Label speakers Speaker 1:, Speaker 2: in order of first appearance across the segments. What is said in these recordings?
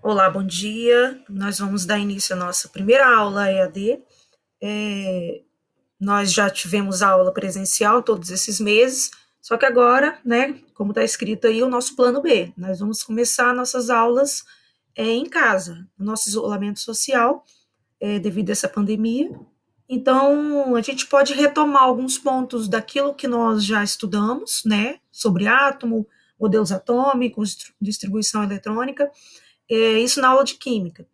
Speaker 1: Olá, bom dia. Nós vamos dar início à nossa primeira aula EAD. Nós já tivemos aula presencial todos esses meses, só que agora, né, como está escrito aí, o nosso plano B. Nós vamos começar nossas aulas em casa, no nosso isolamento social, devido a essa pandemia. Então, a gente pode retomar alguns pontos daquilo que nós já estudamos, né, sobre átomo, modelos atômicos, distribuição eletrônica, isso na aula de química.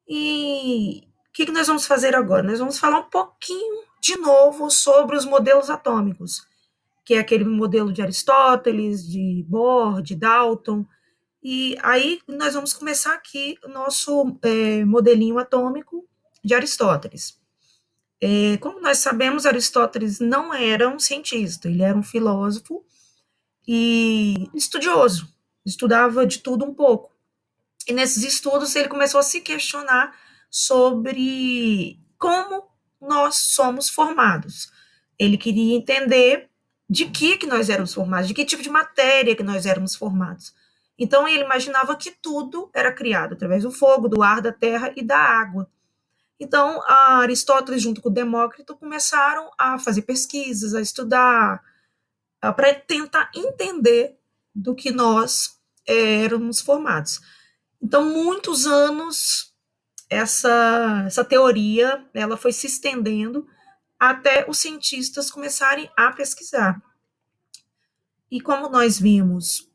Speaker 1: E o que nós vamos fazer agora? Nós vamos falar um pouquinho de novo sobre os modelos atômicos, que é aquele modelo de Aristóteles, de Bohr, de Dalton. E aí nós vamos começar aqui o nosso modelinho atômico de Aristóteles. Como nós sabemos, Aristóteles não era um cientista, ele era um filósofo e estudioso, estudava de tudo um pouco. E nesses estudos ele começou a se questionar sobre como nós somos formados. Ele queria entender de que nós éramos formados, de que tipo de matéria que nós éramos formados. Então ele imaginava que tudo era criado através do fogo, do ar, da terra e da água. Então Aristóteles junto com Demócrito começaram a fazer pesquisas, a estudar, para tentar entender do que nós éramos formados. Então, muitos anos, essa teoria ela foi se estendendo até os cientistas começarem a pesquisar. E como nós vimos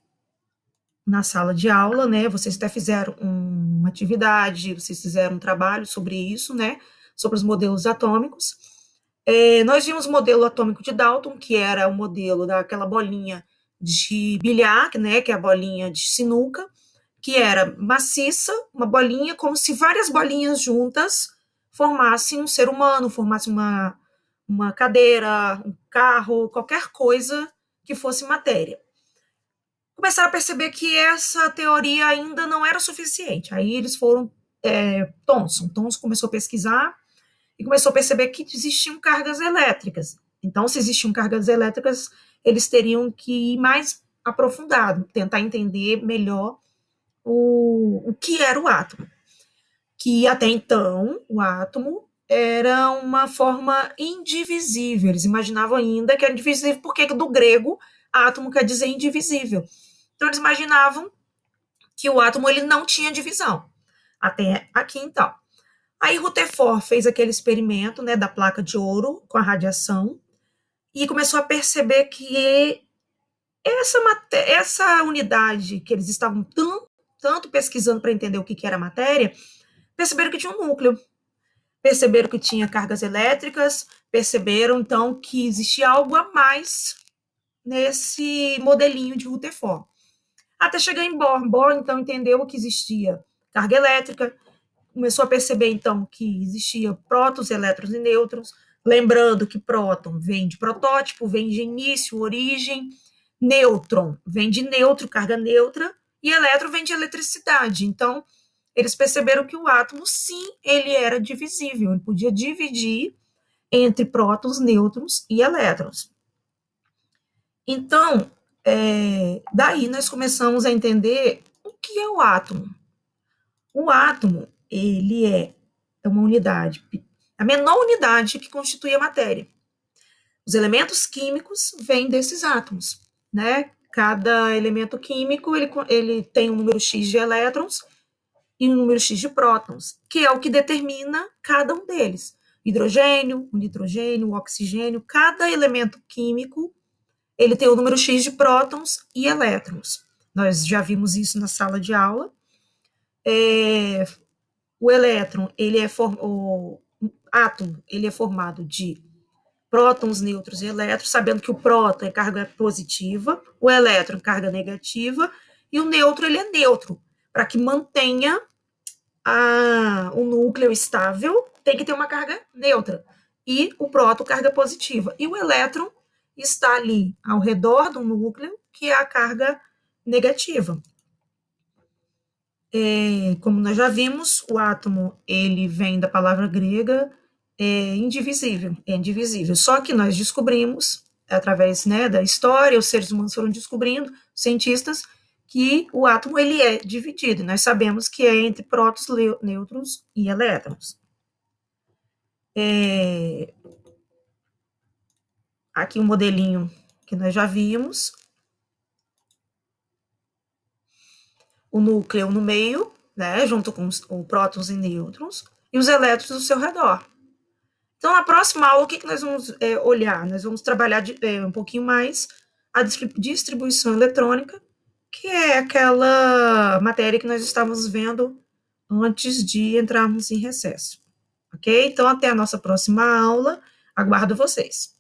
Speaker 1: na sala de aula, né, vocês até fizeram uma atividade, vocês fizeram um trabalho sobre isso, né, sobre os modelos atômicos. Nós vimos o modelo atômico de Dalton, que era o modelo daquela bolinha de bilhar, né, que é a bolinha de sinuca, que era maciça, uma bolinha, como se várias bolinhas juntas formassem um ser humano, formassem uma cadeira, um carro, qualquer coisa que fosse matéria. Começaram a perceber que essa teoria ainda não era suficiente. Aí eles foram. Thomson começou a pesquisar e começou a perceber que existiam cargas elétricas. Então, se existiam cargas elétricas, eles teriam que ir mais aprofundado, tentar entender melhor o que era o átomo. Que até então, o átomo era uma forma indivisível. Eles imaginavam ainda que era indivisível, porque do grego, átomo quer dizer indivisível. Então, eles imaginavam que o átomo ele não tinha divisão. Até aqui, então. Aí Rutherford fez aquele experimento, né, da placa de ouro com a radiação e começou a perceber que essa unidade que eles estavam tanto pesquisando para entender o que era matéria, perceberam que tinha um núcleo, perceberam que tinha cargas elétricas, perceberam então que existia algo a mais nesse modelinho de Rutherford. Até chegar em Bohr. Bohr então entendeu que existia carga elétrica, começou a perceber então que existia prótons, elétrons e nêutrons, lembrando que próton vem de protótipo, vem de início, origem, nêutron vem de neutro, carga neutra, e elétron vem de eletricidade. Então, eles perceberam que o átomo, sim, ele era divisível, ele podia dividir entre prótons, nêutrons e elétrons. Então, daí nós começamos a entender o que é o átomo. O átomo, ele é uma unidade, a menor unidade que constitui a matéria. Os elementos químicos vêm desses átomos, né? Cada elemento químico, ele tem um número X de elétrons e um número X de prótons, que é o que determina cada um deles. Hidrogênio, o nitrogênio, o oxigênio, cada elemento químico, ele tem o número X de prótons e elétrons. Nós já vimos isso na sala de aula. O elétron, o átomo, ele é formado de prótons, nêutrons e elétrons, sabendo que o próton é carga positiva, o elétron carga negativa, e o nêutron ele é neutro. Para que mantenha o núcleo estável, tem que ter uma carga neutra. E o próton, carga positiva. E o elétron está ali ao redor do núcleo, que é a carga negativa. Como nós já vimos, o átomo ele vem da palavra grega indivisível, é indivisível. Só que nós descobrimos, através, né, da história, os seres humanos foram descobrindo, cientistas, que o átomo ele é dividido. Nós sabemos que é entre prótons, nêutrons e elétrons. Aqui um modelinho que nós já vimos. O núcleo no meio, né, junto com os prótons e nêutrons, e os elétrons ao seu redor. Então, na próxima aula, o que nós vamos olhar? Nós vamos trabalhar um pouquinho mais a distribuição eletrônica, que é aquela matéria que nós estávamos vendo antes de entrarmos em recesso. Ok? Então, até a nossa próxima aula. Aguardo vocês.